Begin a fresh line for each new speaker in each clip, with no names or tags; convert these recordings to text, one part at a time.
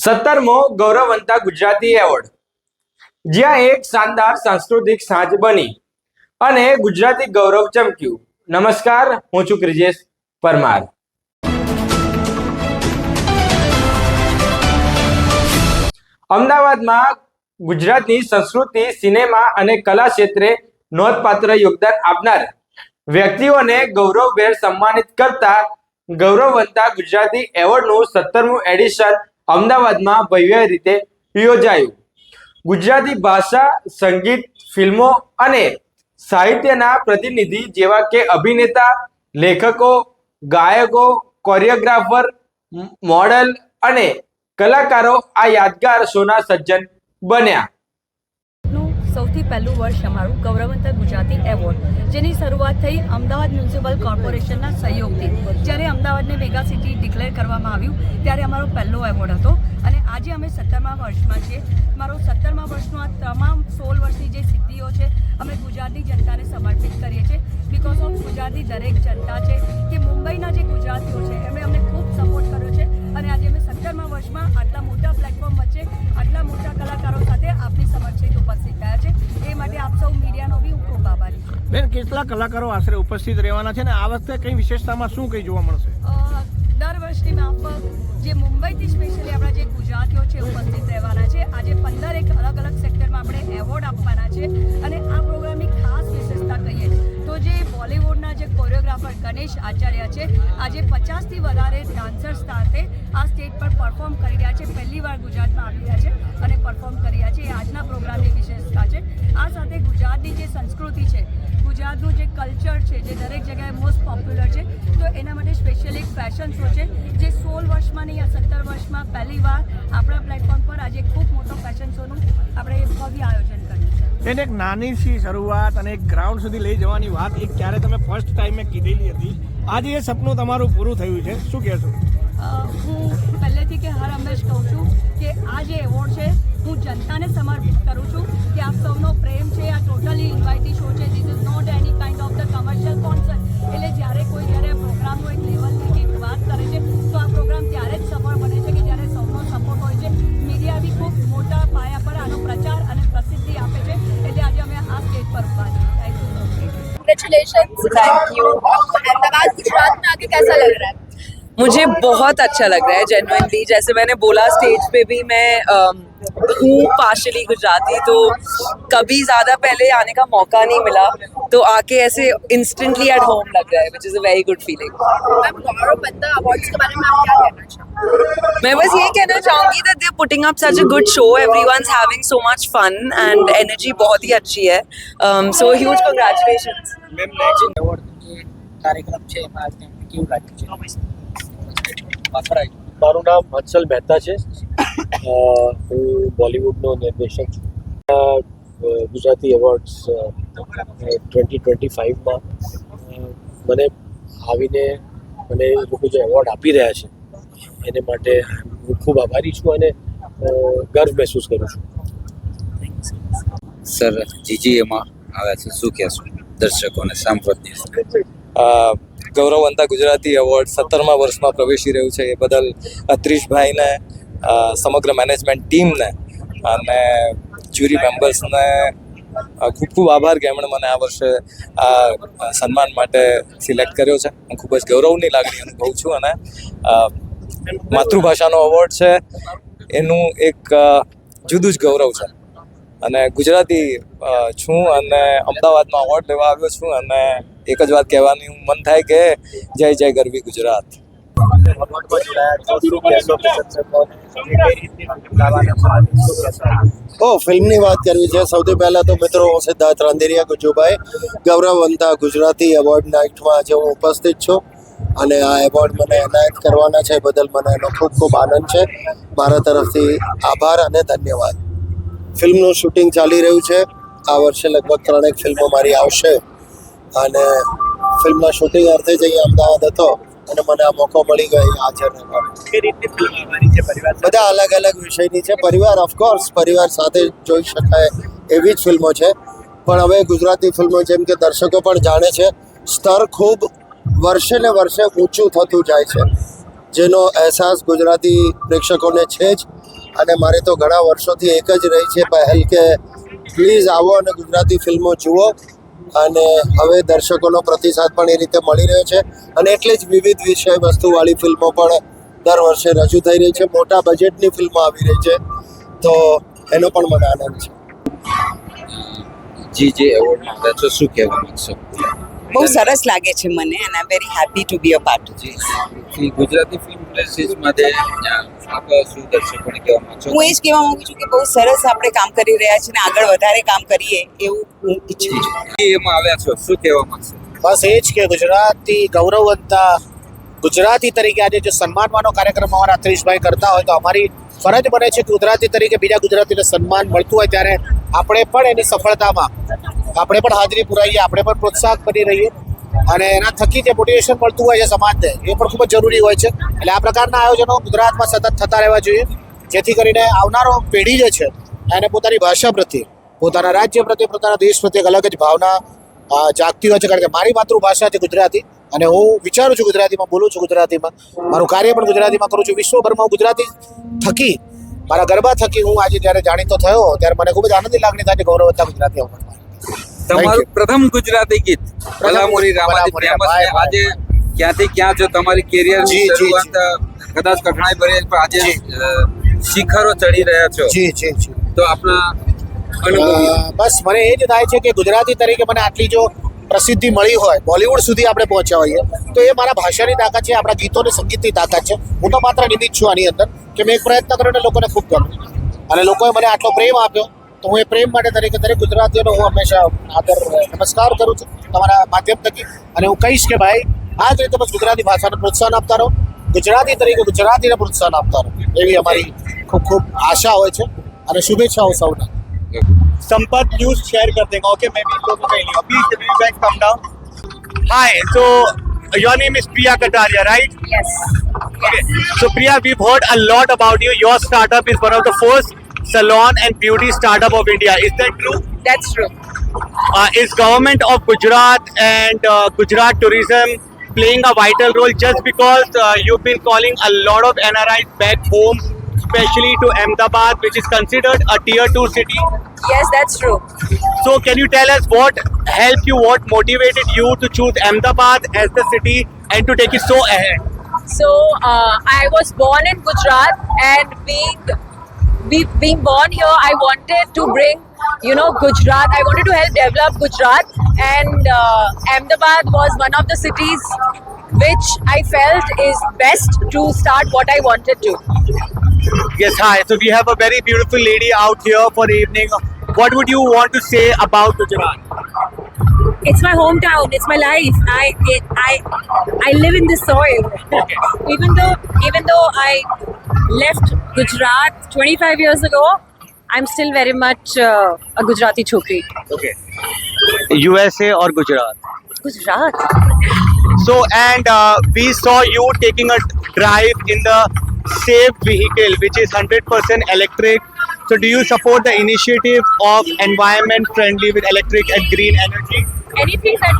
17મો ગૌરવવંતા Gujarati award, જ્યાં એક શાનદાર સાંસ્કૃતિક સાંજ બની અને ગુજરાતી ગૌરવ ચમક્યું. નમસ્કાર, હું છું ક્રિજેશ પરમાર. અમદાવાદમાં ગુજરાતની સંસ્કૃતિ, સિનેમા અને કલા ક્ષેત્રે નોંધપાત્ર યોગદાન આપનાર વ્યક્તિઓને ગૌરવભેર સન્માનિત કરતા ગૌરવવંતા ગુજરાતી એવોર્ડનું 17મું એડિશન અમદાવાદમાં ભવ્ય રીતે યોજાયું. ગુજરાતી ભાષા, સંગીત, ફિલ્મો અને સાહિત્યના પ્રતિનિધિ જેવા કે અભિનેતા, લેખકો, ગાયકો, કોરિયોગ્રાફર, મોડલ અને કલાકારો આ યાદગાર શોના સજ્જન બન્યા.
સૌથી પહેલું વર્ષ અમારું ગૌરવવંતા ગુજરાતી એવોર્ડ, જેની શરૂઆત થઈ અમદાવાદ મ્યુનિસિપલ કોર્પોરેશનના સહયોગથી. જ્યારે અમદાવાદને મેગા સિટી ડિક્લેર કરવામાં આવ્યું ત્યારે અમારો પહેલો એવોર્ડ હતો અને આજે અમે 17મા વર્ષમાં છીએ. મારો 17મા વર્ષનો આ તમામ 16 વર્ષની જે સિદ્ધિઓ છે અમે ગુજરાતની જનતાને સમર્પિત કરીએ છીએ. બિકોઝ ઓફ ગુજરાતની દરેક જનતા છે કે મુંબઈના જે ગુજરાતીઓ છે એમણે અમને ખૂબ સપોર્ટ કર્યો છે અને આજે અમે 17મા વર્ષમાં આટલા મોટા પ્લેટફોર્મ વચ્ચે આટલા મોટા કલાકારો સાથે આપની સમક્ષ ઉપસ્થિત થયા છે. એ માટે આપ સૌ મીડિયાનો બી હું ખૂબ આભારી છું.
બેન, કેટલા કલાકારો આશરે ઉપસ્થિત રહેવાના છે અને આ વખતે કઈ વિશેષતામાં શું કઈ જોવા મળશે?
દર વર્ષની માફક જે મુંબઈથી સ્પેશિયલી આપણા જે ગુજરાતીઓ છે ઉપસ્થિત રહેવાના છે. આજે 15 એક અલગ અલગ સેક્ટરમાં આપણે એવોર્ડ આપવાના છે અને આ પ્રોગ્રામની ખાસ વિશેષતા કહીએ તો જે બોલિવૂડના જે કોરિયોગ્રાફર ગણેશ આચાર્ય છે, આજે 50થી વધારે ડાન્સર્સ સાથે આ સ્ટેજ પર પરફોર્મ કરી રહ્યા છે. પહેલી વાર ગુજરાતમાં આવી રહ્યા છે અને પરફોર્મ કરી રહ્યા છે. એ આજના પ્રોગ્રામની વિશેષતા છે. આ સાથે ગુજરાતની જે સંસ્કૃતિ છે, ગુજરાતનું જે કલ્ચર છે, જે દરેક જગ્યાએ મોસ્ટ પોપ્યુલર છે, તો એના માટે સ્પેશિયલ એક ફેશન શો છે જે 16 વર્ષમાં નહીં, આ 17 વર્ષમાં પહેલી વાર આપણા પ્લેટફોર્મ પર આજે ખૂબ મોટો ફેશન શોનું આપણે ભવ્ય આયોજન કર્યું છે.
બેન, એક નાની સી શરૂઆત અને એક ગ્રાઉન્ડ સુધી લઈ જવાની વાત એક ક્યારે તમે ફર્સ્ટ ટાઈમે કીધેલી હતી. આજે એ સપનું તમારું પૂરું થયું છે, શું કહેશો?
હું પહેલેથી કે હર હંમેશ કહું છું કે આ જે એવોર્ડ છે હું જનતાને સમર્પિત કરું છું કે આપ સૌનો પ્રેમ છે. આ ટોટલી ઇન્વાઇટી શો છે. This is not any kind of the commercial concert. એટલે જ્યારે પ્રોગ્રામનો એક લેવલની કંઈક વાત કરે છે તો આ પ્રોગ્રામ ત્યારે જ સફળ બને છે કે જ્યારે સૌનો સપોર્ટ હોય છે. મીડિયા બી ખૂબ મોટા પાયા પર આનો પ્રચાર અને પ્રસિદ્ધિ આપે છે. એટલે આજે અમે આ સ્ટેજ પર ઉભા છીએ. Thank you.
Congratulations. Thank you. Ahmedabad Gujarat में आके कैसा लग रहा है?
मुझे बहुत अच्छा लग रहा है जेन्युइनली. जैसे मैंने बोला स्टेज पे भी मैं हूँ पार्शली गुजराती, तो कभी ज़्यादा पहले आने का मौका नहीं मिला, तो आके ऐसे इंस्टेंटली एट होम लग रहा है, which is a very good feeling.
Ma'am, Gauravvanta awards के बारे में आप क्या कहना चाहोगे?
मैं बस ये कहना चाहूँगी that they're putting up such a good show. Everyone's having so much fun and energy बहुत ही अच्छी है. So huge congratulations.
Ma'am, next
award જે કાર્યક્રમ છે એમાં આજે કેવું લાગ્યું છે?
મારું નામ હંસલ મહેતા છે. હું બોલિવૂડનો નિર્દેશક છું. ગુજરાતી એવોર્ડ્સ 2025માં મને આવીને મને એ લોકો જે એવોર્ડ આપી રહ્યા છે એને માટે હું ખૂબ આભારી છું અને ગર્વ મહેસૂસ કરું છું.
સર, જીજી એમાં આવ્યા છે, શું કહેશું દર્શકોને સાંભળતી?
ગૌરવવંતા ગુજરાતી એવોર્ડ 17મા વર્ષમાં પ્રવેશી રહ્યું છે. એ બદલ ત્રીશભાઈને, સમગ્ર મેનેજમેન્ટ ટીમને અને જ્યુરી મેમ્બર્સને ખૂબ ખૂબ આભાર કે એમણે મને આ વર્ષે આ સન્માન માટે સિલેક્ટ કર્યો છે. હું ખૂબ જ ગૌરવની લાગણી અનુભવું છું અને માતૃભાષાનો એવોર્ડ છે એનું એક જુદું જ ગૌરવ છે. અને ગુજરાતી છું અને અમદાવાદમાં એવોર્ડ લેવા આવ્યો છું અને એક જ વાત કહેવાની મન થાય કે જય જય ગરવી ગુજરાત.
ફિલ્મની વાત કરવી છે. સૌથી પહેલા તો મિત્રો, હું સિદ્ધાર્થ રાંદેરિયા ગુજુભાઈ ગૌરવવંતા ગુજરાતી એવોર્ડ નાઇટમાં આજે હું ઉપસ્થિત છું અને આ એવોર્ડ મને એનાયત કરવાના છે. બદલ મને એનો ખૂબ ખૂબ આનંદ છે. મારા તરફથી આભાર અને ધન્યવાદ. ફિલ્મનું શૂટિંગ ચાલી રહ્યું છે. આ વર્ષે લગભગ 3 ફિલ્મો મારી આવશે અને ફિલ્મના શૂટિંગ અર્થે જ અહીંયા અમદાવાદ હતો અને મને આ મોકો મળી ગયો હાજર રહેવાનો. બધા અલગ અલગ વિષયની છે. પરિવાર, ઓફકોર્સ પરિવાર સાથે જોઈ શકાય એવી જ ફિલ્મો છે. પણ હવે ગુજરાતી ફિલ્મો જેમ કે દર્શકો પણ જાણે છે, સ્તર ખૂબ વર્ષે ને વર્ષે ઊંચું થતું જાય છે જેનો અહેસાસ ગુજરાતી પ્રેક્ષકોને છે જ. અને મારે તો ઘણા વર્ષોથી એક જ રહી છે પહેલ કે પ્લીઝ આવો અને ગુજરાતી ફિલ્મો જુઓ. અને હવે દર્શકોનો પ્રતિસાદ પણ એ રીતે મળી રહ્યો છે અને એટલે જ વિવિધ વિષય વસ્તુવાળી ફિલ્મો પણ દર વર્ષે રજૂ થઈ રહી છે. મોટા બજેટની ફિલ્મો આવી રહી છે, તો એનો પણ મને આનંદ છે.
જે એવોર્ડમાં આવ્યા છો શું કહેવા માંગશો?
બહુ સરસ લાગે છે મને and I am very happy to be a part of
જી ગુજરાતી ફિલ્મ ઇન્ડસ્ટ્રીઝ માટે આપ શું દર્શકોને કહેવા માંગશો?
હું એ જ કહેવા માંગુ છું કે બહુ સરસ આપણે કામ કરી રહ્યા છીએ અને આગળ વધારે કામ કરીએ એવું હું ઈચ્છું છું.
એમાં આવ્યા છો શું કહેવા માંગશો?
બસ એ જ કે ગુજરાતી ગૌરવવંતા ગુજરાતી તરીકે આજે જો સન્માનવાનો કાર્યક્રમ અમારા અતરીશભાઈ કરતા હોય તો અમારી ફરજ બને છે કે ગુજરાતી તરીકે બીજા ગુજરાતીને સન્માન મળતું હોય ત્યારે આપણે પણ એની સફળતામાં આપણે પણ હાજરી પુરાવીએ, આપણે પણ પ્રોત્સાહક બની રહીએ અને એના થકી જે મોટિવેશન મળતું હોય છે સમાજને એ પણ ખૂબ જ જરૂરી હોય છે. એટલે આ પ્રકારના આયોજનો ગુજરાતમાં સતત થતા રહેવા જોઈએ જેથી કરીને આવનારો પેઢી જે છે એને પોતાની ભાષા પ્રત્યે, પોતાના રાજ્ય પ્રત્યે, પોતાના દેશ પ્રત્યે એક અલગ જ ભાવના જાગતી હોય છે. કારણ કે મારી માતૃભાષા છે ગુજરાતી અને હું વિચારું છું ગુજરાતીમાં, બોલું છું ગુજરાતીમાં, મારું કાર્ય પણ ગુજરાતીમાં કરું છું. વિશ્વભરમાં હું ગુજરાતી થકી, મારા ગરબા થકી હું આજે જ્યારે જાણીતો થયો ત્યારે મને ખૂબ જ આનંદની લાગણી થાય છે ગૌરવવંતા ગુજરાતી એવોર્ડમાં.
તમારું પ્રથમ ગુજરાતી ગીત ભલામોરી રામાજી ફેમસ છે. આજે ક્યાંથી ક્યાં જો તમારી કેરિયરની શરૂઆત કદાચ કઠણાઈ ભરી પણ આજે શિખરો ચડી રહ્યા છો
જી જી જી.
તો આપણા અનુભવ
બસ મને એ જ થાય છે કે ગુજરાતી તરીકે મને આટલી જો પ્રસિદ્ધિ મળી હોય, બોલિવૂડ સુધી આપણે પહોંચ્યા હોઈએ તો એ મારા ભાષાની તાકાત છે, આપણા ગીતોની સંગીતની તાકાત છે. હું તો માત્ર નિમિત્ત છું આની અંદર કે મેં એક પ્રયત્ન કર્યો લોકોને ખૂબ ગમ્યું અને લોકોએ મને આટલો પ્રેમ આપ્યો તો હું એ પ્રેમ માટે તરીકે દરેક ગુજરાતીઓનો હું હંમેશા આદર નમસ્કાર કરું છું તમારા માધ્યમ થકી. અને હું કહીશ કે ભાઈ આ જ રીતે બસ ગુજરાતી ભાષાને પ્રોત્સાહન આપતા રહો, ગુજરાતી તરીકે ગુજરાતીને પ્રોત્સાહન આપતા રહો એવી અમારી ખૂબ ખૂબ આશા હોય છે અને શુભેચ્છાઓ સૌને.
संपत न्यूज शेयर कर देगा. ओके मैं भी लोगों का नहीं. Please guys come down. Hi, so your name is Priya Kataria, right?
Yes.
Okay. So Priya, we've heard a lot about you. Your startup is one of the first salon and beauty startup of India. Is that true?
That's true.
Is government of Gujarat and Gujarat tourism playing a vital role just because you've been calling a lot of NRIs back home, especially to Ahmedabad, which is considered a tier 2 city?
Yes, that's true.
So can you tell us what helped you, what motivated you to choose Ahmedabad as the city and to take it so ahead?
So I was born in Gujarat, and being born here, I wanted to bring, Gujarat. I wanted to help develop Gujarat, and Ahmedabad was one of the cities which I felt is best to start what I wanted to.
Yes, hi. So we have a very beautiful lady out here for the evening. What would you want to say about Gujarat?
It's my hometown. It's my life. I live in this soil.
Okay.
Even though I left Gujarat 25 years ago, I'm still very much a Gujarati chokri.
Okay. USA or Gujarat?
Gujarat.
So, and we saw you taking a drive in the safe vehicle, which is 100% electric. So, do you support the initiative of environment friendly with electric and green energy?
Anything that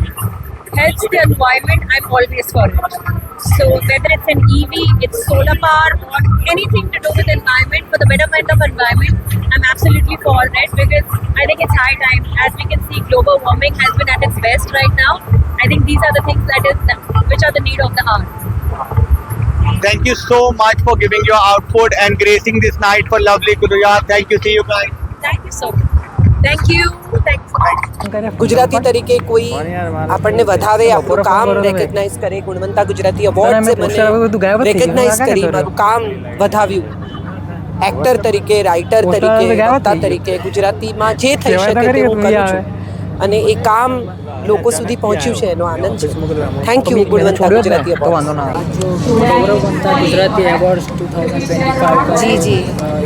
helps the environment, I'm always for it. So whether it's an EV, it's solar power, or anything to do with environment, for the betterment of environment, I'm absolutely for it, because I think it's high time. As we can see, global warming has been at its best right now. I think these are the things which are the need of the hour.
Thank you so much for giving your output and gracing this night for lovely Gujarat. Thank you. See you guys.
Thank you so much. Thank you. Thanks.
Gujarati તરીકે કોઈ આપણને વધાવે, આપણું કામ recognise કરે. Gunvanta Gujarati award છે મને recognise કરી, મારું કામ વધાવ્યું. એક્ટર તરીકે, રાઇટર તરીકે, વક્તા તરીકે ગુજરાતીમાં જે થઈ શકે તે હું કરું છું અને એ કામ લોકો સુધી પહોંચ્યું છે એનો આનંદ છે. Thank you Gunvanta Gujarati award.
Gauravvanta Gujarati awards 2025
G G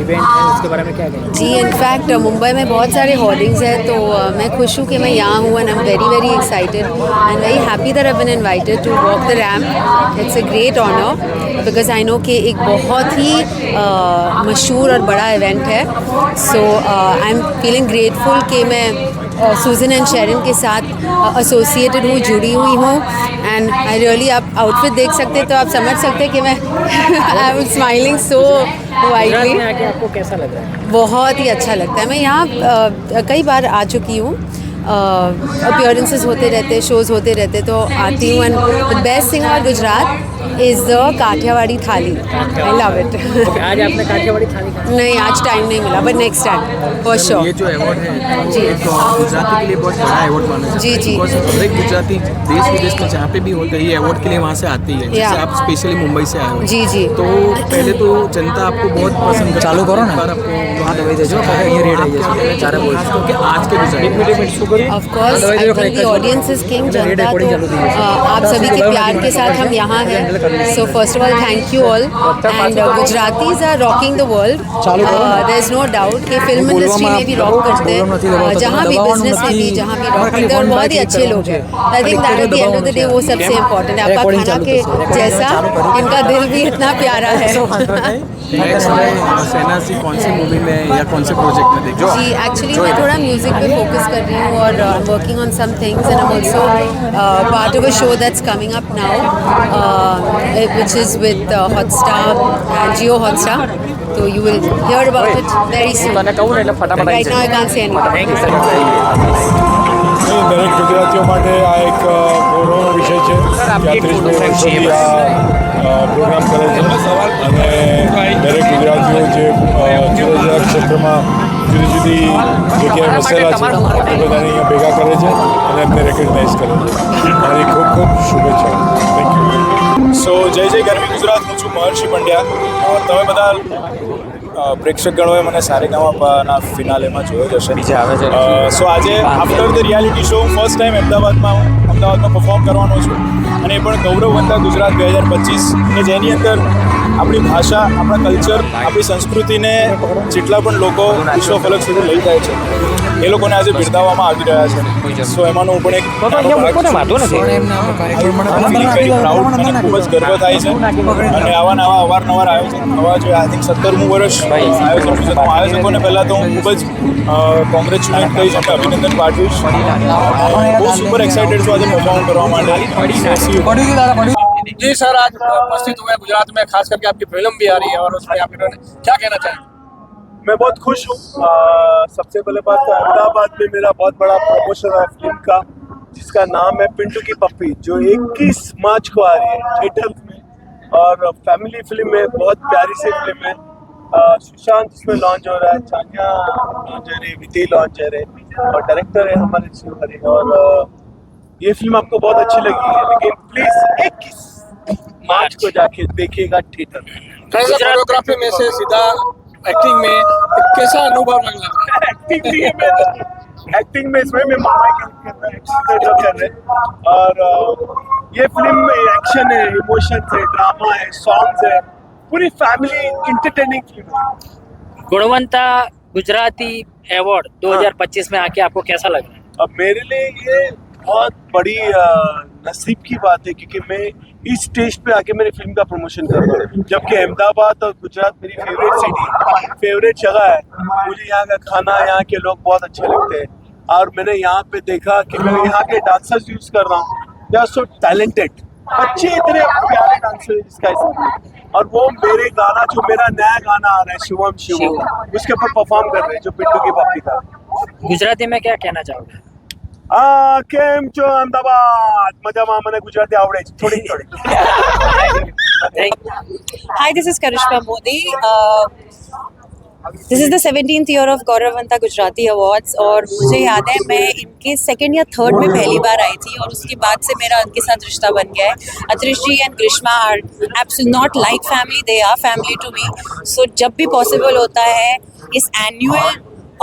event है, उसके बारे में क्या कहेंगे?
जी इनफैक्ट मुंबई में बहुत सारे होर्डिंग्स हैं, तो मैं खुश हूँ कि मैं यहाँ हूँ and I am very very excited and very happy that I been invited to walk the ramp. It's a great honour because I know कि एक बहुत ही मशहूर और बड़ा इवेंट है. So I am feeling grateful कि मैं सुजन एंड शेरन के साथ एसोसिएटेड हूँ, जुड़ी हुई हूँ एंड आई रियली, आप आउटफिट देख सकते हैं तो आप समझ सकते हैं कि मैं I am smiling so widely.
आके आपको कैसा लग रहा है?
बहुत ही अच्छा लगता है. मैं यहाँ कई बार आ चुकी हूँ, अपीयरेंसेस होते रहते, शोज़ होते रहते, तो आती हूँ. And the best thing about Gujarat is the Kathiawadi thali. I love it.
आज आपने काठियावाड़ी थाली खाई?
नहीं, आज टाइम नहीं मिला, but next time for sure.
ये जो अवार्ड है
जी.
एक गुजराती के लिए बहुत बड़ा अवार्ड माना जाता है.
जी, जी.
बिकॉज हर एक गुजराती देश विदेश में जहाँ पे भी होता है ये अवार्ड के लिए वहाँ से आती है. जैसे आप स्पेशली मुंबई से आए हो.
जी जी.
तो पहले तो जनता आपको बहुत पसंद करती है.
चालू करो ना.
आपको
वहाँ दवाई दे जो ये रेट है चार बोल
क्योंकि आज के Gujarati
of course I think the audience is king. जनता तो आप सभी के प्यार के साथ हम यहाँ हैं. So first of all thank you all and Gujaratis are rocking the world. There is no doubt कि फिल्म इंडस्ट्री में भी रॉक करते हैं, जहाँ भी बिजनेस में भी, जहाँ भी रॉक करते हैं और बहुत ही अच्छे लोग हैं. I think that at the end of the day वो सबसे इम्पोर्टेंट है. आपका खाना के जैसा इनका दिल भी इतना प्यारा है.
सेना सी कौन सी मूवी में या कौन से प्रोजेक्ट में देखो?
जी एक्चुअली मैं थोड़ा म्यूजिक पे फोकस कर रही हूँ और working on some things and I am also part of a show that's coming up now which is with Hotstar and Jio Hotstar. So you will hear about it very soon. Right now I can't say anything.
દરેક ગુજરાતીઓ માટે આ એક ગૌરવનો વિષય છે કે 30 વર્ષોથી આ પ્રોગ્રામ કરે છે અને દરેક ગુજરાતીઓ જે જુદા જુદા ક્ષેત્રમાં જુદી જુદી જગ્યાએ વસેલા છે એ બધાને અહીંયા ભેગા કરે છે અને એમને રેકગ્નાઇઝ કરે છે. મારી ખૂબ ખૂબ શુભેચ્છાઓ. Thank you. સો જય જય ગરવી ગુજરાત. હું છું મહર્ષિ પંડ્યા. તમે બધા પ્રેક્ષકગણોએ મને સારેગામાના ફિનાલેમાં જોયો જ હશે. બીજા આવે છે. સો આજે આફ્ટર ધ રિયાલિટી શો હું ફર્સ્ટ ટાઈમ અમદાવાદમાં પરફોર્મ કરવાનો છું અને એ પણ ગૌરવવંતા ગુજરાત 2025 કે જેની અંદર આપણી ભાષા, આપણા કલ્ચર, આપણી સંસ્કૃતિને જેટલા પણ લોકો વિશ્વ ફલક સુધી લઈ જાય છે એ લોકોને આજે બિરદાવવામાં આવી રહ્યા છે. સો એમાંનો હું પણ એક પ્રાઉડ અને ખૂબ જ ગર્વ થાય છે. અને આવા નવા અવારનવાર આયોજન થવા જોઈએ. આઈ થિંક 17મું વર્ષ આયોજન છે. તો આયોજકોને પહેલાં તો હું ખૂબ જ કોંગ્રેચ્યુલેટ કહીશ અને અભિનંદન પાઠવીશ. બહુ સુપર એક્સાઇટેડ છું આજે પરફોર્મ કરવા માટે.
जी सर, आज उपस्थित हुए गुजरात में, खास करके आपकी फिल्म भी आ रही है और उसमें आप क्या कहना चाहेंगे?
मैं बहुत खुश हूँ. सबसे पहले बात तो अहमदाबाद में मेरा बहुत बड़ा प्रमोशन है फिल्म का जिसका नाम है पिंटू की पप्पी, जो 21 मार्च को आ रही है थिएटर में. और फैमिली फिल्म है, बहुत प्यारी सी फिल्म है. सुशांत इसमें लॉन्च हो रहा है, चानिया लॉन्च हो रही है, विति लॉन्च हो रही है और डायरेक्टर है हमारे शिवहरी. और ये फिल्म आपको बहुत अच्छी लगी है, लेकिन प्लीज 21 मार्च को जाके देखिएगा थिएटर में.
कोरियोग्राफी में से सीधा एक्टिंग में कैसा अनुभव लगा?
एक्टिंग में इसमें मैं मामा कर रहे हैं और ये फिल्म में एक्शन है, इमोशन है, ड्रामा है, सॉन्ग्स है, पूरी फैमिली इंटरटेनिंग फिल्म है.
गुणवंता गुजराती अवार्ड 2025 में आके आपको कैसा लग रहा है?
अब मेरे लिए ये बहुत बड़ी नसीब की बात है क्योंकि मैं इस स्टेज पे आके मेरी फिल्म का प्रमोशन कर रहा हूँ. जबकि अहमदाबाद और गुजरात मेरी फेवरेट सिटी, फेवरेट जगह है. मुझे यहाँ का खाना, यहाँ के लोग बहुत अच्छे लगते हैं. और मैंने यहाँ पे देखा कि मैं यहाँ के डांसर्स यूज कर रहा हूँ. They are so talented. बच्चे इतने प्यारे डांसर है जिसका हिसाब. और वो मेरे गाना, जो मेरा नया गाना आ रहा है शिवम शिवम, उसके ऊपर परफॉर्म कर रहे हैं, जो पिंटू की पप्पी का.
गुजराती में क्या कहना चाहोगे?
કેમ છો અમદાવાદ? મજામાં. મને ગુજરાતી આવડે છે થોડી થોડી.
Hi, this is Karishma Modi. This is the 17th year of Gauravvanta Gujarati awards और मुझे याद है मैं इनके सेकंड या थर्ड में पहली बार आई थी और उसके बाद से मेरा उनके साथ रिश्ता बन गया है. Atrish ji and Grishma are absolutely not like family, they are family to me. So जब भी पॉसिबल होता है इस एनुअल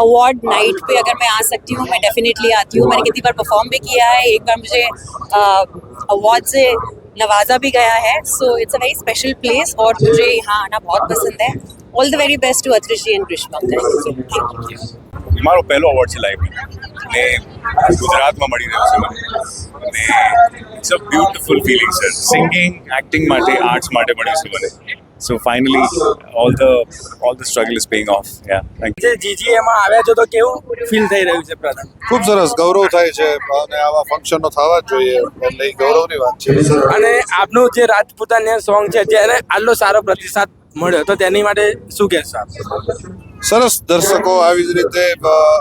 अवार्ड नाइट पे अगर मैं आ सकती हूँ मैं डेफिनेटली आती हूँ. मैंने कितनी बार परफॉर्म भी किया है. एक बार मुझे अवार्ड से नवाजा भी गया है. So it's a very special place और मुझे यहाँ आना बहुत पसंद है. All the very best to Atrish ji and Grishma. Thank you.
મારો પહેલો અવોર્ડ છે લાઈફમાં ને ગુજરાતમાં મળી રહ્યો છે મને ને it's a beautiful feeling sir. Singing, acting માટે, આર્ટ્સ માટે મળ્યું છે મને. So finally all the struggle is paying off. Yeah thank you.
જીજીએમાં આવ્યા છો તો કેવું ફીલ થઈ રહ્યું છે પ્રથમ?
ખૂબ સરસ, ગૌરવ થાય છે અને આવા ફંક્શનો થવા જ જોઈએ એટલે એ ગૌરવની વાત છે.
અને આપનું જે રાજપૂતાના સોંગ છે જેને આટલો સારો પ્રતિસાદ મળ્યો તો તેની માટે શું કહેશો આપ?
સરસ, દર્શકો આવી જ રીતે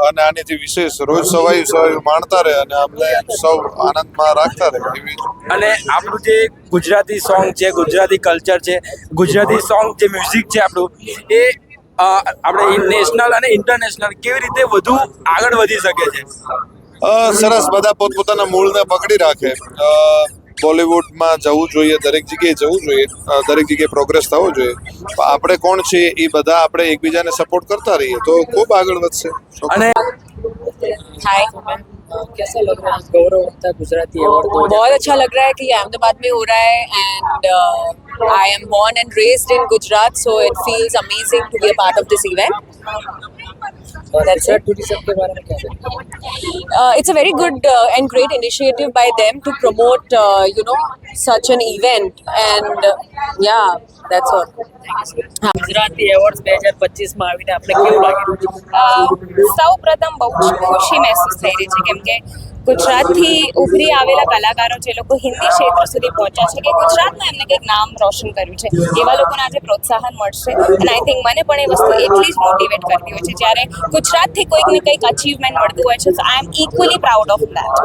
અને આનીથી વિશેષ રોજ સવાયું માણતા રહે અને આપણે સૌ આનંદમાં રાખતા રહે એવી.
અને આપણું જે ગુજરાતી સોંગ છે, ગુજરાતી કલ્ચર છે, ગુજરાતી સોંગ જે મ્યુઝિક છે આપણું એ આપણે નેશનલ અને ઇન્ટરનેશનલ કેવી રીતે વધુ આગળ વધી શકે છે?
સરસ, બધા પોતપોતાના મૂળને પકડી રાખે. બોલિવૂડમાં જવું જોઈએ, દરેક જગ્યાએ જવું જોઈએ, દરેક જગ્યાએ પ્રોગ્રેસ થવો જોઈએ. આપણે કોણ છીએ એ બધા આપણે એકબીજાને સપોર્ટ કરતા રહીએ તો ખૂબ આગળ વધશે.
અને
हाय,
कैसा लग रहा है गौरव वंता गुजराती अवार्ड?
बहुत अच्छा लग रहा है कि ये अहमदाबाद में हो रहा है and I M born and raised in Gujarat, so it feels amazing to be a part of this event.
Gujarat tourism के बारे में क्या कहते
It's a very good and great initiative by them to promote, such an event, and yeah, that's all.
Gujarati awards 2025 માં આવીને આપણે કેવું લાગ્યું?
સૌ પ્રથમ બહુ જ ખુશી મહેસૂસ થઈ રહી છે કેમ કે ગુજરાતથી ઉભરી આવેલા કલાકારો જે લોકો હિન્દી ક્ષેત્ર સુધી પહોંચ્યા છે કે ગુજરાતમાં એમને કંઈક નામ રોશન કર્યું છે એવા લોકોને આજે પ્રોત્સાહન મળશે અને આઈ થિંક મને પણ એ વસ્તુ એટલી જ મોટિવેટ કરતી હોય છે જ્યારે ગુજરાતથી કોઈકને કંઈક અચીવમેન્ટ મળતું હોય છે so I am equally proud of that.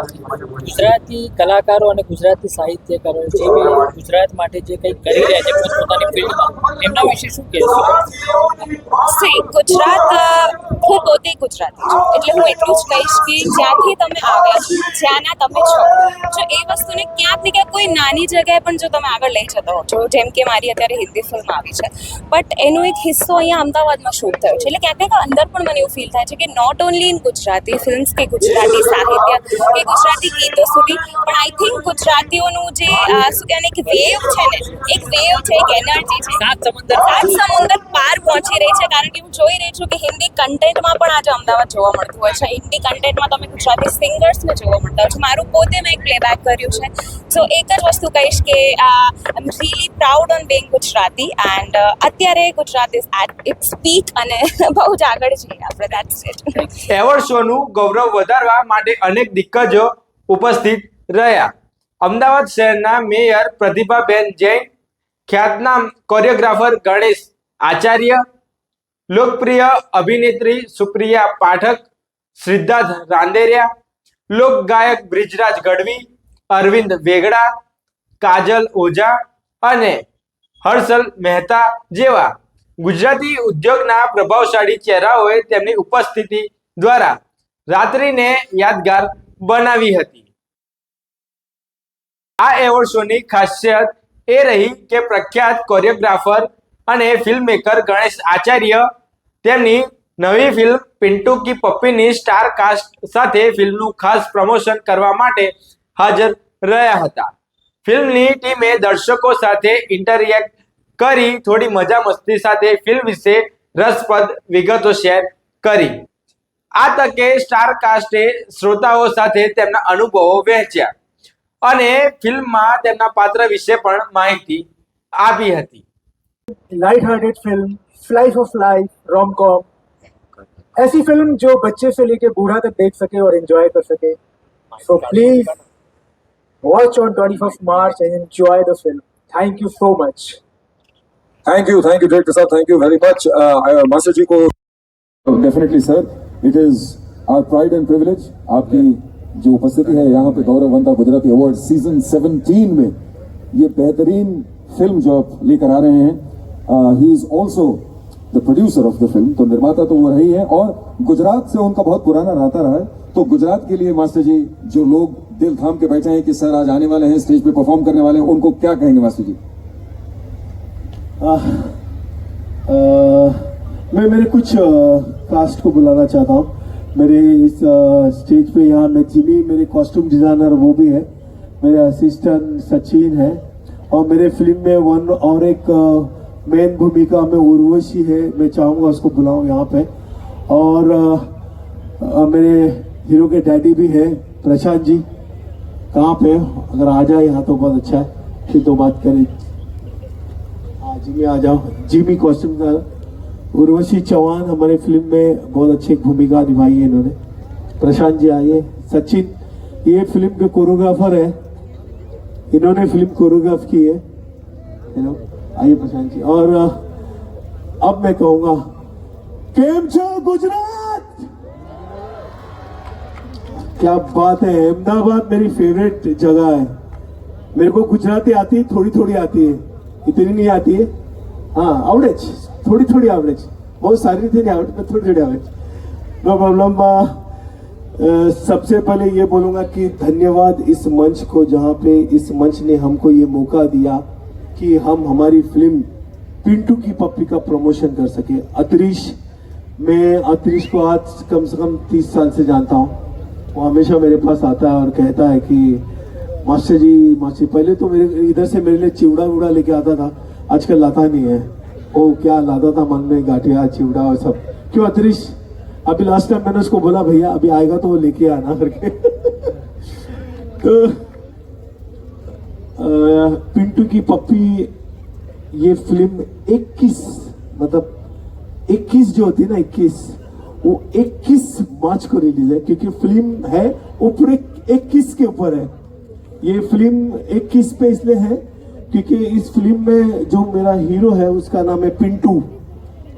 Gujarati કલાકારો અને ગુજરાતી સાહિત્યકારો જે બી ગુજરાત માટે જે કંઈક કરી રહ્યા છે પોતપોતાની ફિલ્ડમાં એમના વિશે શું કહેશો?
સી ગુજરાત હું પોતે ગુજરાતી છું એટલે હું એટલું જ કહીશ કે જ્યાંથી તમે આવ્યા છો જ્યાંના તમે છો જો એ વસ્તુને ક્યાંક ને ક્યાંક કોઈ નાની જગ્યાએ પણ જો તમે આગળ લઈ જતા હો છો જેમ કે મારી અત્યારે હિન્દી ફિલ્મ આવી છે બટ એનો એક હિસ્સો અહીંયા અમદાવાદમાં શૂટ થયો છે એટલે ક્યાંક ને ક્યાંક અંદર પણ મને એવું ફીલ થાય છે કે not only in Gujarati films કે ગુજરાતી સાહિત્ય કે ગુજરાતી ગીતો સુધી પણ આઈ થિંક ગુજરાતીઓનું જે શું કહેવાય એક વેવ છે ને એક વેવ છે એક એનર્જી છે સાત સમુદ્ર પાર પહોંચી રહી છે કારણ કે હું જોઈ રહી છું કે હિન્દી કન્ટેન્ટમાં પણ આજે અમદાવાદ જોવા મળતું હોય છે હિન્દી કન્ટેન્ટમાં તમે ગુજરાતી સિંગર્સને જોવા મળતા હોય છે મારું પોતે મેં એક પ્લેબેક કર્યું છે સો એક જ વસ્તુ કહીશ કે I am really proud on being Gujarati and અત્યારે Gujarat is at its peak અને બહુ જ આગળ છીએ આપણે દેટ્સ ઇટ.
એવોર્ડ શોનું ગૌરવ વધારવા માટે અનેક દિગ્ગજો ઉપસ્થિત રહ્યા. અમદાવાદ શહેરના મેયર પ્રતિભાબેન જૈન, ખ્યાતનામ કોરિયોગ્રાફર ગણેશ આચાર્ય, લોકપ્રિય અભિનેત્રી સુપ્રિયા પાઠક, સિદ્ધાર્થ રાંદેરિયા, લોક ગાયક બ્રિજરાજ ગઢવી, અરવિંદ વેગડા, કાજલ ઓઝા અને હર્ષલ મહેતા જેવા ગુજરાતી ઉદ્યોગના પ્રભાવશાળી ચહેરાઓએ તેમની ઉપસ્થિતિ દ્વારા રાત્રિને યાદગાર બનાવી હતી. આ એવોર્ડ શોની ખાસિયત એ રહી કે પ્રખ્યાત કોરિયોગ્રાફર અને ફિલ્મમેકર ગણેશ આચાર્ય તેમની નવી ફિલ્મ પિન્ટુ કી પપ્પીની સ્ટાર કાસ્ટ સાથે ફિલ્મનું ખાસ પ્રમોશન કરવા માટે હાજર રહ્યા હતા. ફિલ્મની ટીમે દર્શકો સાથે ઇન્ટરેક્ટ કરી થોડી મજા મસ્તી સાથે ફિલ્મ વિશે રસપ્રદ વિગતો શેર કરી. આ તકે સ્ટાર કાસ્ટે શ્રોતાઓ સાથે તેમના અનુભવો વહેંચ્યા અને ફિલ્મમાં તેમના પાત્ર વિશે પણ માહિતી આપી હતી.
Light hearted film, slice of life, rom com, ऐसी फिल्म जो बच्चे से लेके बूढ़ा तक देख सके और एंजॉय कर सके. So please watch on 21st March and enjoy the film. Thank you so much.
Thank you director साहब, thank you very much. Master ji को definitely sir, it is our pride and privilege आपकी जो उपस्थिति है यहाँ पे Gauravvanta Gujarati award season 17 में ये बेहतरीन फिल्म जो आप लेकर आ रहे हैं. He is also the producer of the film, तो निर्माता तो वो रही है और गुजरात से उनका बहुत पुराना नाता रहा है. तो गुजरात के लिए मास्टर जी जो लोग दिल थाम के बैठे हैं कि सर आज आने वाले हैं, स्टेज पे परफॉर्म करने वाले हैं, उनको क्या कहेंगे मास्टर जी?
मैं मेरे कुछ कास्ट को बुलाना चाहता हूँ. मेरे इस स्टेज पे यहाँ मैं जिमी, मेरे कॉस्ट्यूम डिज़ाइनर वो भी है, मेरे असिस्टेंट सचिन है,
और मेरे फिल्म में वन और एक मेन भूमिका में उर्वशी है, मैं चाहूँगा उसको बुलाऊं यहाँ पे। और मेरे हीरो के डैडी भी है प्रशांत जी, कहाँ पे? अगर आ जाए यहाँ तो बहुत अच्छा है, फिर तो बात करें। जिमी आ जाओ, जिमी कॉस्ट्यूम का। उर्वशी चौहान हमारे फिल्म में बहुत अच्छी भूमिका निभाई है इन्होंने। प्रशांत जी आइए। सचिन ये फिल्म के कोरियोग्राफर है, इन्होंने फिल्म कोरियोग्राफ की है, आइए प्रशांत जी। और अब मैं कहूँगा केम छो गुजरात, क्या बात है। अहमदाबाद मेरी फेवरेट जगह है। मेरे को गुजराती आती है, थोड़ी थोड़ी आती है, इतनी नहीं आती है। हाँ आवड़ेज, थोड़ी थोड़ी आवड़ेज, बहुत सारी थी नहीं आवड़े, थोड़ी थोड़ी आवड़ेज, नो प्रॉब्लम। सबसे पहले ये बोलूँगा कि धन्यवाद इस मंच को, जहाँ पे इस मंच ने हमको ये मौका दिया कि हम हमारी फिल्म पिंटू की पप्पी का प्रमोशन कर सके। अतरीश, मैं अतरीश को आज कम से कम 30 साल से जानता हूँ। वो हमेशा मेरे पास आता है और कहता है कि मास्टर जी, मास्टर, पहले तो मेरे इधर से मेरे लिए चिवड़ा उड़ा लेके आता था, आजकल लाता नहीं है। वो क्या लाता था मन में, गाठिया चिवड़ा और सब। क्यों अतरीश? अभी लास्ट टाइम मैंने उसको बोला भैया अभी आएगा तो वो लेके आना करके। तो पिंटू की पप्पी ये फिल्म 21 मतलब 21 जो होती है ना 21, वो 21 मार्च को रिलीज है, क्योंकि फिल्म है वो पूरे 21 के ऊपर है। ये फिल्म 21 पे इसलिए है क्योंकि इस फिल्म में जो मेरा हीरो है उसका नाम है पिंटू,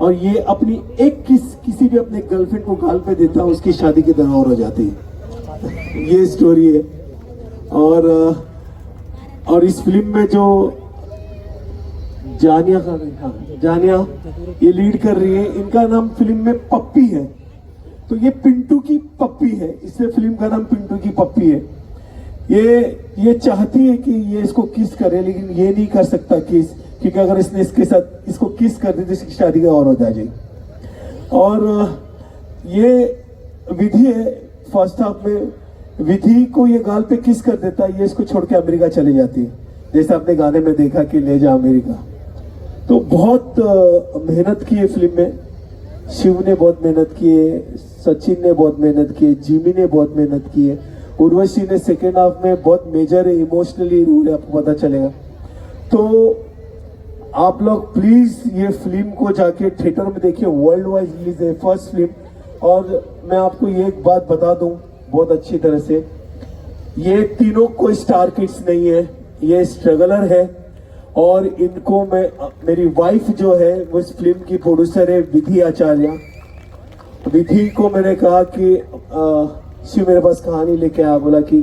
और ये अपनी 21 किसी भी अपने गर्लफ्रेंड को गाल पे देता है, उसकी शादी की दरकार हो जाती है। ये स्टोरी है। और इस फिल्म में जो जानिया का, हाँ जानिया ये लीड कर रही है, इनका नाम फिल्म में पप्पी है, तो ये पिंटू की पप्पी है, इसलिए फिल्म का नाम पिंटू की पप्पी है। ये चाहती है कि ये इसको किस करे, लेकिन ये नहीं कर सकता किस, क्योंकि अगर इसने इसके साथ इसको किस कर दी तो इसकी शादी का और हो जाएगी। और ये विधि है, फर्स्ट हाफ में विधि को ये गाल पे किस कर देता है, ये इसको छोड़ के अमेरिका चली जाती है, जैसे आपने गाने में देखा कि ले जा अमेरिका। तो बहुत मेहनत की है फिल्म में, शिव ने बहुत मेहनत की है, सचिन ने बहुत मेहनत की है, जिमी ने बहुत मेहनत की है, उर्वशी ने सेकेंड हाफ में बहुत मेजर इमोशनली रोल है, आपको पता चलेगा। तो आप लोग प्लीज ये फिल्म को जाके थिएटर में देखिए, वर्ल्ड वाइड रिलीज है फर्स्ट फिल्म। और मैं आपको ये एक बात बता दूं बहुत अच्छी तरह से, ये तीनों कोई स्टार किड्स नहीं है, ये स्ट्रगलर है। और इनको मैं, मेरी वाइफ जो है वो इस फिल्म की प्रोड्यूसर है विधि आचार्य। विधि को मैंने कहा कि शिव मेरे पास कहानी लेके आया, बोला कि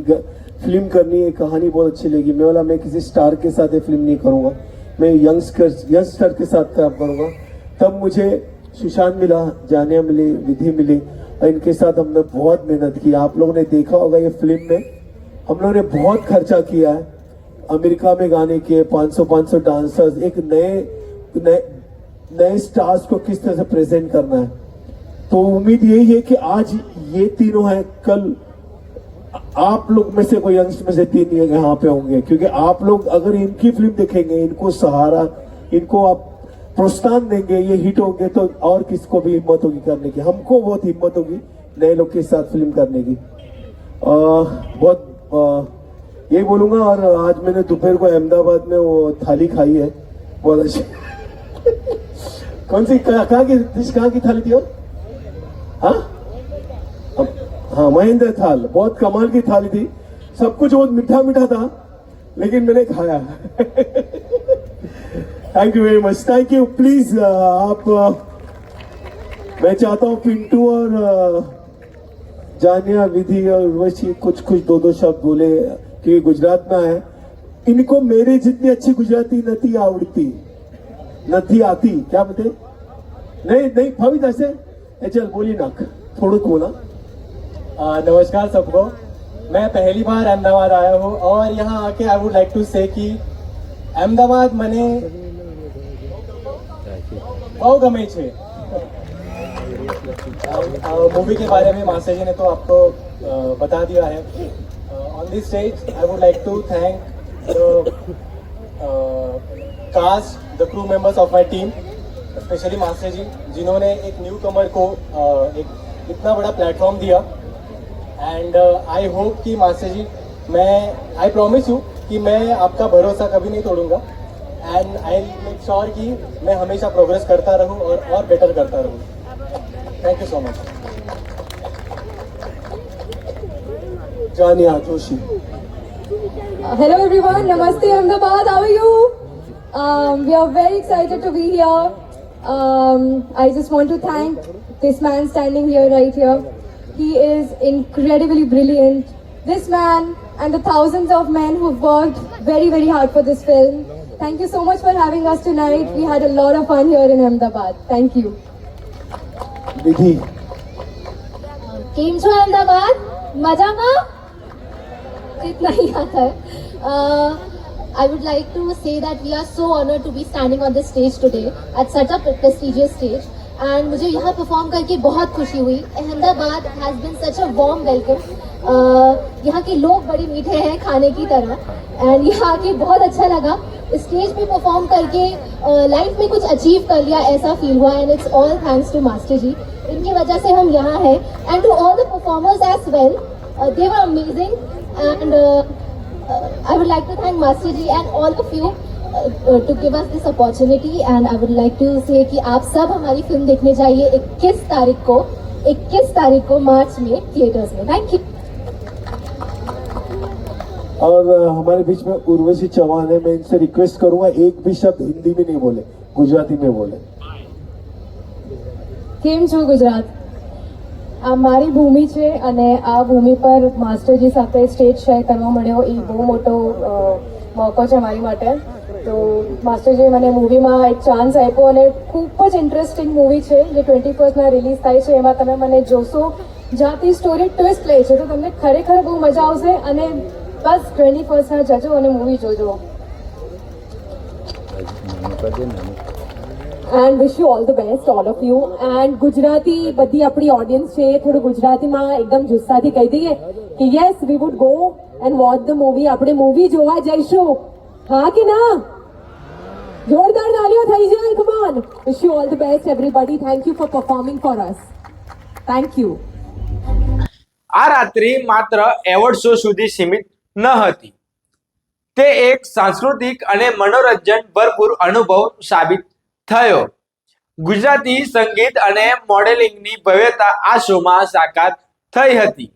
फिल्म करनी है, कहानी बहुत अच्छी लगी। मैं बोला मैं किसी स्टार के साथ ये फिल्म नहीं करूँगा, मैं यंगस्टर के साथ काम करूँगा। तब मुझे सुशांत मिला, जानिया मिली, विधि मिली, और इनके साथ हमने बहुत मेहनत की। आप लोगों ने देखा होगा ये फिल्म में हम लोगों ने बहुत खर्चा किया है, अमेरिका में गाने के 500 डांसर्स, एक नए स्टार्स को किस तरह से प्रेजेंट करना है। तो उम्मीद यही है कि आज ये तीनों हैं, कल आप लोग में से कोई यंगस्टर में से 3 यहाँ पे होंगे, क्योंकि आप लोग अगर इनकी फिल्म देखेंगे, इनको सहारा, इनको आप प्रोत्साहन देंगे, ये हिट होंगे, तो और किसको भी हिम्मत होगी करने की। हमको बहुत हिम्मत होगी नए लोग के साथ फिल्म करने की। बहुत यही बोलूंगा। और आज मैंने दोपहर को अहमदाबाद में वो थाली खाई है, बहुत अच्छी। कौन सी, कहाँ की थाली थी? हाँ महेंद्र थाल, बहुत कमाल की थाली थी, सब कुछ बहुत मीठा मीठा था, लेकिन मैंने खाया। Thank you very much, thank you. Please आप, मैं चाहता हूँ पिंटू और जानिया, विधि और उर्वशी कुछ 2 शब्द बोले, क्योंकि गुजरात में आए। इनको मेरे जितनी अच्छी गुजराती नथी आवड़ती, नथी आती, क्या बते? नहीं भाभी जैसे चल बोली नाक थोड़ा बोला।
नमस्कार सबको, मैं पहली बार अहमदाबाद आया हूँ और यहाँ आके आई वुड लाइक टू से कि अहमदाबाद मने बहुत गमे छे। मूवी के बारे में मास्टर जी ने तो आपको बता दिया है। On this stage I would like to thank cast, the crew members of my team, specially master ji, जिन्होंने एक न्यू कमर को एक इतना बड़ा प्लेटफॉर्म दिया. एंड आई होप कि master ji, I promise you कि मैं आपका भरोसा कभी नहीं तोड़ूंगा. एंड आई मेक श्योर कि मैं हमेशा प्रोग्रेस करता रहूं और बेटर करता रहूं. Thank you so much. जानिया Joshi.
Hello everyone, Namaste Ahmedabad, how are you? We are very excited to be here. I just want to thank this man standing here, right here. He is incredibly brilliant. This man and the thousands of men who've worked very, very hard for this film. Thank you so much for having us tonight. We had a lot of fun here in Ahmedabad. Thank you.
विधि.
केम छो अहमदाबाद? मजामा? इतना ही आता है. I would like to say that we are so honored to be standing on this stage today at such a prestigious stage. And मुझे यहाँ perform करके बहुत खुशी हुई. Ahmedabad has been such a warm welcome. यहाँ के लोग बड़े मीठे हैं खाने की तरह. एंड यहाँ के बहुत अच्छा लगा. स्टेज पे परफॉर्म करके लाइफ में कुछ अचीव कर लिया ऐसा फील हुआ. And it's all thanks to master ji. इनकी वजह से हम यहाँ हैं. And to all the performers as well, they were amazing. And I would like to thank Master Ji and all of you to give us this opportunity. And I would like to say कि आप सब हमारी film देखने जाइए 21 तारीख को मार्च में theatres में. Thank you.
और हमारे बीच में उर्वशी चौहान है. मैं इनसे रिक्वेस्ट करूंगा एक भी शब्द हिंदी में नहीं बोले, गुजराती में बोले.
કેમ છો ગુજરાત? આ મારી ભૂમિ છે અને આ ભૂમિ પર માસ્ટરજી સાથે સ્ટેજ શેર કરવા મળ્યો એ બહુ મોટો મોકો છે મારી માટે. તો માસ્ટરજીએ મને મૂવીમાં એક ચાન્સ આપ્યો અને ખૂબ જ ઇન્ટરેસ્ટિંગ મૂવી છે જે 21 રિલીઝ થાય છે. એમાં તમે મને જોશો, જ્યાંથી સ્ટોરી ટ્વિસ્ટ લે છે તો તમને ખરેખર બહુ મજા આવશે. અને બસ 21 જજો અને મૂવી જોજો. And wish you all the best all of you. And Gujarati બધી આપણી ઓડિયન્સ છે થોડું ગુજરાતીમાં એકદમ જુસ્સાથી કહી દઈએ કે yes we would go and watch the movie. આપણે મૂવી જોવા જઈશું, હા કે ના? જોરદાર તાળીઓ થઈ જાય. Come on. Wish you all the best everybody. Thank you for performing for us. Thank you.
આ રાત્રિ માત્ર એવોર્ડ શો સુધી સીમિત ન હતી. તે એક સાંસ્કૃતિક અને મનોરંજન ભરપૂર અનુભવ સાબિત થયો. ગુજરાતી સંગીત અને મોડેલિંગની ભવ્યતા આ શોમાં સાકાર થઈ હતી.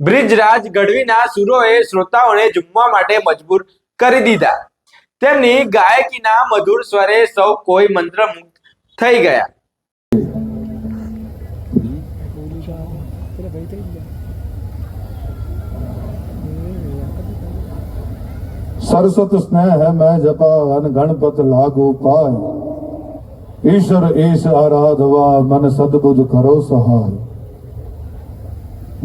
બ્રિજરાજ ગઢવીના સુરોએ શ્રોતાઓને ઝૂમવા માટે મજબૂર કરી દીધા. તેમની ગાયકીના મધુર સ્વરે સૌ કોઈ મંત્રમુગ્ધ થઈ ગયા.
सरस्वत स्नेह है मैं जपा अन गणपत लागू पाय ईश्वर ईश आराधवा मन सदबुद करो सहाय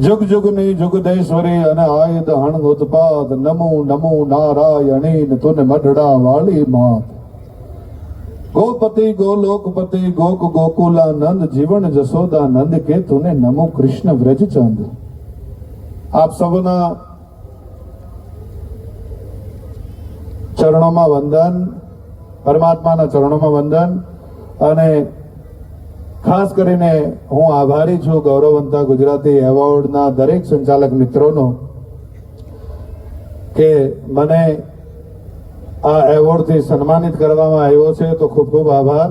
जुग जुगनी जुगदेश्वरी अन आयुध हण उत्पाद नमो नमो नारायणी तुन मढ़ड़ा वाली मात गोपति गोलोकपति गोक गोकुलानंद जीवन जसोदानंद के तूने नमो कृष्ण व्रज चंद. आप सबना ચરણોમાં વંદન, પરમાત્માના ચરણોમાં વંદન. અને ખાસ કરીને હું આભારી છું ગૌરવવંતા ગુજરાતી એવોર્ડના દરેક સંચાલક મિત્રોનો કે મને આ એવોર્ડથી સન્માનિત કરવામાં આવ્યો છે. તો ખૂબ ખૂબ આભાર.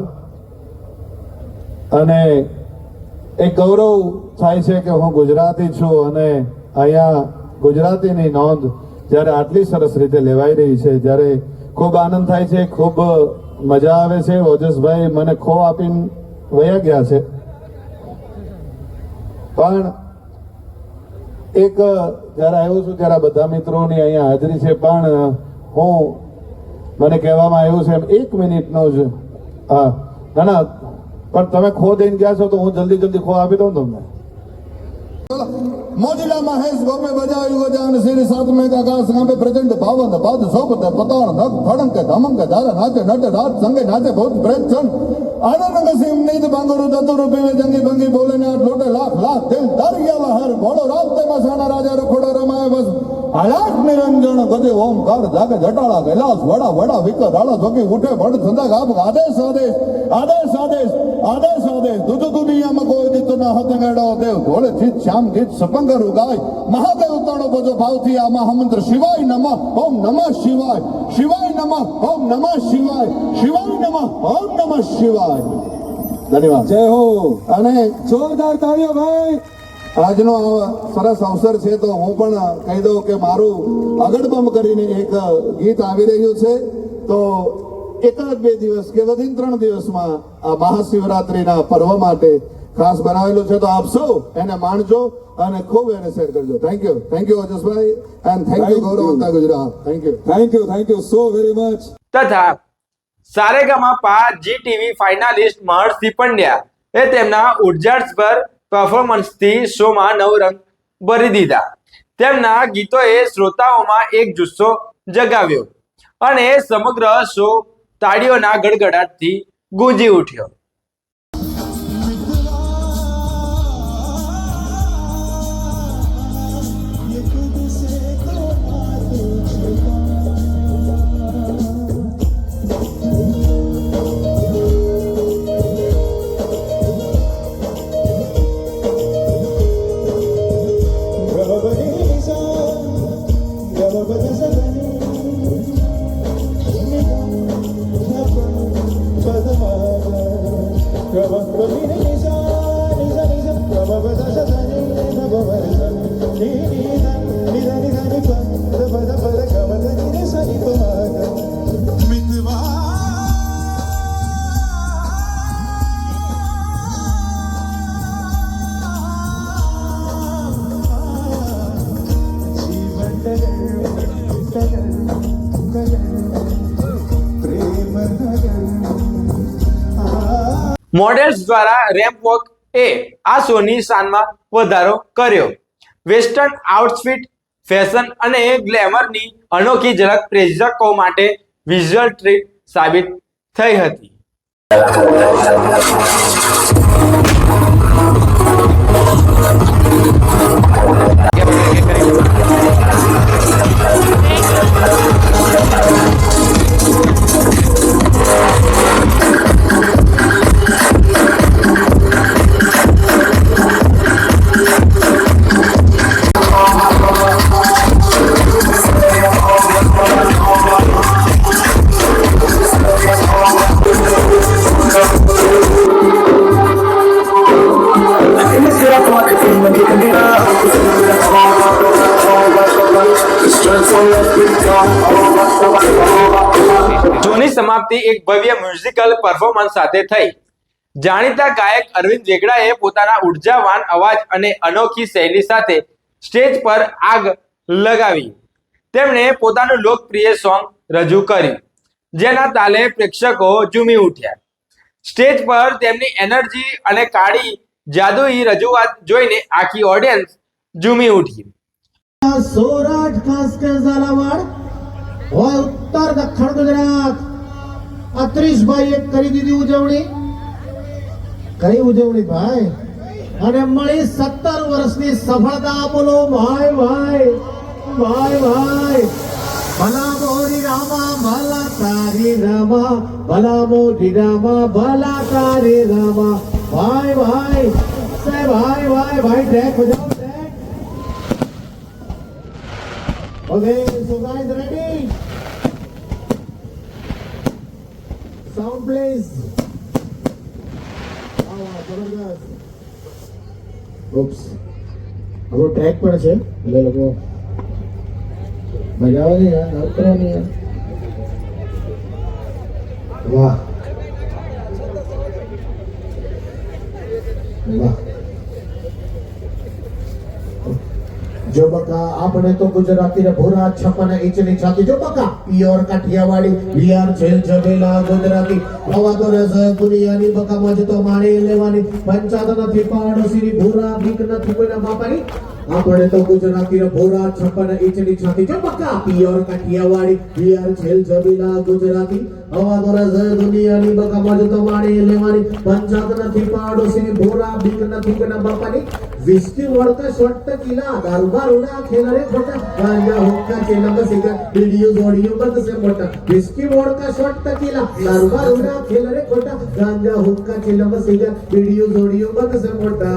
અને એક ગૌરવ થાય છે કે હું ગુજરાતી છું અને અહીંયા ગુજરાતીની નોંધ જ્યારે આટલી સરસ રીતે લેવાઈ રહી છે ત્યારે ખૂબ આનંદ થાય છે, ખૂબ મજા આવે છે. ઓજસભાઈ મને ખો આપીને વયા ગયા છે, પણ એક જ્યારે આવ્યો છું ત્યારે બધા મિત્રોની અહીંયા હાજરી છે. પણ હું મને કહેવામાં આવ્યું છે 1 મિનિટનો જ ના પણ તમે ખો દઈને ગયા છો તો હું જલ્દી ખો આપી દઉં તમને.
મોજીલા મહેશ ગોમે બજાવ્યું ગજાન શ્રી સાત મેં આકાશ ગામે પ્રચંડ ભાવન પાદ સોપત પતાણ ધક ફડંક ધમંક ધાર નાચે નટ રાત સંગે નાચે ભૂત પ્રેત છન આનંદ સિંહ નીત બાંગડો દતુર પીવે જંગી ભંગી બોલે ને લોટે લાખ લાખ દિલ દરિયા લહર ઘોડો રાત તે મસાના રાજા રખોડો રમાય બસ આલાક નિરંજન ગજે ઓમકાર જાગે જટાળા કૈલાસ વડા વડા વિકર રાળા જોગી ઉઠે ભડ સંદા ગાપ આદેશ આદેશ આદેશ આદેશ આદેશ આદેશ દુજુ દુનિયામાં કોઈ દીતો ના હત ગેડો દેવ ધોળે ચિત શ્યામ ગીત સપંગર ઉગાય મહાદેવ ઉતાણો બજો ભાવથી આ મહામંત્ર શિવાય નમઃ ઓમ નમઃ શિવાય શિવાય નમઃ ઓમ નમઃ શિવાય શિવાય નમઃ ઓમ નમઃ શિવાય ધન્યવાદ જય હો અને જોરદાર તાળીઓ ભાઈ આજનો સરસ અવસર છે તો હું પણ કહી દઉં કે મારું અગડબમ કરીને એક ગીત આવી રહ્યું છે તો એકાદ બે દિવસ કે વધીને 3 દિવસમાં આ મહાશિવરાત્રીના પર્વ માટે ખાસ બનાવેલું છે તો આપ સૌ એને માણજો અને ખૂબ એને શેર કરજો થેન્ક યુ અજસભાઈ and thank you Gauravvanta Gujarat thank you so very much
તથા સારેગામાપા જી ટીવી ફાઇનાલિસ્ટ મહર્ષિ પંડ્યા એ તેમના ઉર્જાસભર પરફોર્મન્સથી શોમાં નવરંગ ભરી દીધા. તેમના ગીતોએ શ્રોતાઓમાં એક જુસ્સો જગાવ્યો અને સમગ્ર શો તાળીઓના ગડગડાટથી ગુંજી ઉઠ્યો. મોડેલ્સ દ્વારા રેમ્પ વોક એ આ શોની શાનમાં વધારો કર્યો. વેસ્ટર્ન આઉટફિટ, ફેશન અને ગ્લેમરની અનોખી ઝલક પ્રેક્ષકો માટે વિઝ્યુઅલ ટ્રીટ સાબિત થઈ હતી. શોની સમાપ્તિ એક ભવ્ય મ્યુઝિકલ પરફોર્મન્સ સાથે થઈ. જાણીતા ગાયક અરવિંદ વેગડાએ પોતાના ઉર્જાવાન અવાજ અને અનોખી શૈલી સાથે સ્ટેજ પર આગ લગાવી. તેમણે પોતાનું લોકપ્રિય સોંગ રજૂ કર્યું, જેના તાલે પ્રેક્ષકો ઝૂમી ઉઠ્યા. સ્ટેજ પર તેમની એનર્જી અને કાળી જાદુઈ રજૂઆત જોઈને આખી ઓડિયન્સ ઝૂમી ઉઠી.
સૌરાષ્ટ્ર ખાસ કરી ઝાલાવાડ હોય ઉત્તર દક્ષિણ ગુજરાત અત્રીશભાઈએ કરી દીધી ઉજવણી. કઈ ઉજવણી ભાઈ? અને મળી 17 વર્ષની સફળતા. બોલો ભાઈ ભાઈ ભાઈ ભાઈ. ભલા મોરી રામા ભલા તારી રામા, ભલા મોરી રામા ભલા તારી રામા. ભાઈ ભાઈ સે ભાઈ ભાઈ ભાઈ ટ્રેક બજાવો. Okay, so guys, ready? Sound please. Oops. अब ट्रैक पर છે એટલે લોકો બજાવો ને યાર, નોટ કરો ને યાર. વાહ વાહ. જો બકા આપણે તો ગુજરાતી રે ભોરા 56 ઇંચની છાતી જો બકા પ્યોર કાઠિયાવાડી વીઆર જેલ જબેલા ગુજરાતી હવા તો રસ દુનિયાની બકા મજ તો માણી લેવાની પંચાયત નથી પાડોશીની ભોરા બીક નથી કોઈના બાપાની આપણે તો ગુજરાતી રે ભોરા 56 ઇંચની છાતી જો બકા પ્યોર કાઠિયાવાડી વીઆર જેલ જબેલા ગુજરાતી હવા તો રસ દુનિયાની બકા મજ તો માણી લેવાની પંચાયત નથી પાડોશીની ભોરા બીક નથી કોઈના બાપાની વિસ્કી વોડકા શોટ કિલા दारू बारूडा खेला रे खोटा गांजा हुक्का चेलम सिगर वीडियो ऑडियो बंद से मोटा विस्की वोडका शॉट टकीला दारू बारूडा खेला रे खोटा गांजा हुक्का चेलम सिगर वीडियो ऑडियो बंद से मोटा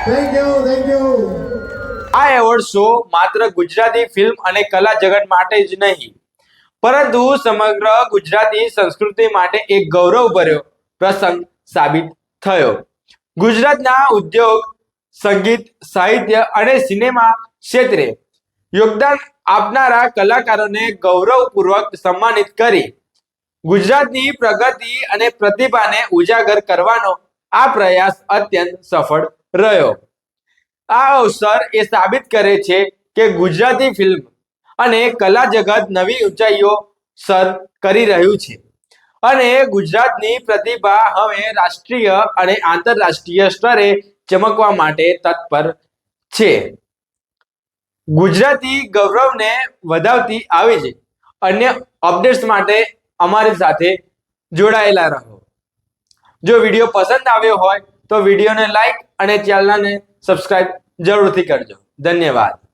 થેન્ક યુ
આ એવોર્ડ શો માત્ર ગુજરાતી ફિલ્મ અને કલા જગત માટે જ નહીં પરંતુ સમગ્ર ગુજરાતી સંસ્કૃતિ માટે એક ગૌરવભર્યો પ્રસંગ સાબિત થયો. ગુજરાતના ઉદ્યોગ, સંગીત, સાહિત્ય અને સિનેમા ક્ષેત્રે યોગદાન આપનારા કલાકારોને ગૌરવપૂર્વક સન્માનિત કરી ગુજરાતની પ્રગતિ અને પ્રતિભાને ઉજાગર કરવાનો આ પ્રયાસ અત્યંત સફળ રહ્યો. આ અવસર એ સાબિત કરે છે કે ગુજરાતી ફિલ્મ અને કલા જગત નવી ઊંચાઈઓ સર કરી રહ્યું છે અને ગુજરાતની પ્રતિભા હવે રાષ્ટ્રીય અને આંતરરાષ્ટ્રીય સ્તરે ચમકવા માટે તત્પર છે. ગુજરાતી ગૌરવને વધાવતી આવી છે અન્ય અપડેટ્સ માટે અમારી સાથે જોડાયેલા રહો. જો વિડીયો પસંદ આવ્યો હોય તો વિડીયોને લાઈક અને ચેનલને સબસ્ક્રાઇબ જરૂરથી કરજો. ધન્યવાદ.